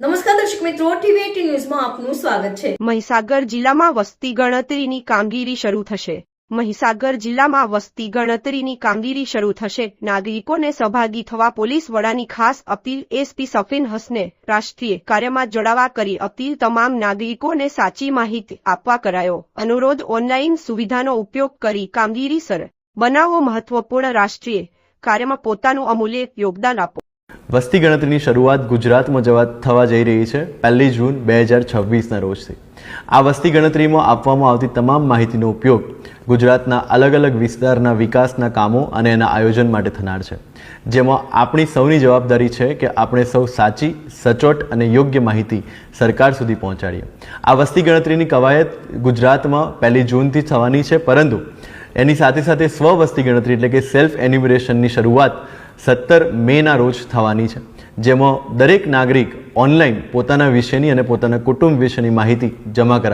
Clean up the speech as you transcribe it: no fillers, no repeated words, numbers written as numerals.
નમસ્કાર દર્શક મિત્રો, ટીવી18 ન્યૂઝમાં આપનું સ્વાગત છે। મહીસાગર જિલ્લામાં વસ્તી ગણતરીની કામગીરી શરૂ થશે। મહીસાગર જિલ્લામાં વસ્તી ગણતરીની કામગીરી શરૂ થશે। નાગરિકોને સહભાગી થવા પોલીસ વડાની ખાસ અપીલ। એસપી સફીન હસને રાષ્ટ્રીય કાર્યમાં જોડાવા કરી અપીલ। તમામ નાગરિકોને સાચી માહિતી આપવા કરાયો અનુરોધ। ઓનલાઈન સુવિધાનો ઉપયોગ કરી કામગીરી સરળ બનાવો। મહત્વપૂર્ણ રાષ્ટ્રીય કાર્યમાં પોતાનું અમૂલ્ય યોગદાન આપો। વસ્તી ગણતરીની શરૂઆત ગુજરાતમાં થવા જઈ રહી છે 1 જૂન 2026ના રોજથી। આ વસ્તી ગણતરીમાં આપવામાં આવતી તમામ માહિતીનો ઉપયોગ ગુજરાતના અલગ અલગ વિસ્તારના વિકાસના કામો અને એના આયોજન માટે થનાર છે, જેમાં આપણી સૌની જવાબદારી છે કે આપણે સૌ સાચી, સચોટ અને યોગ્ય માહિતી સરકાર સુધી પહોંચાડીએ। આ વસ્તી ગણતરીની કવાયત ગુજરાતમાં 1 જૂનથી થવાની છે, પરંતુ એની સાથે સાથે સ્વ વસ્તી ગણતરી એટલે કે સેલ્ફ એન્યુમરેશનની શરૂઆત 17 મેના રોજ થવાની છે, જેમાં દરેક નાગરિક ઓનલાઈન પોતાના વિશેની અને પોતાના કુટુંબ વિશેની માહિતી જમા કરાવી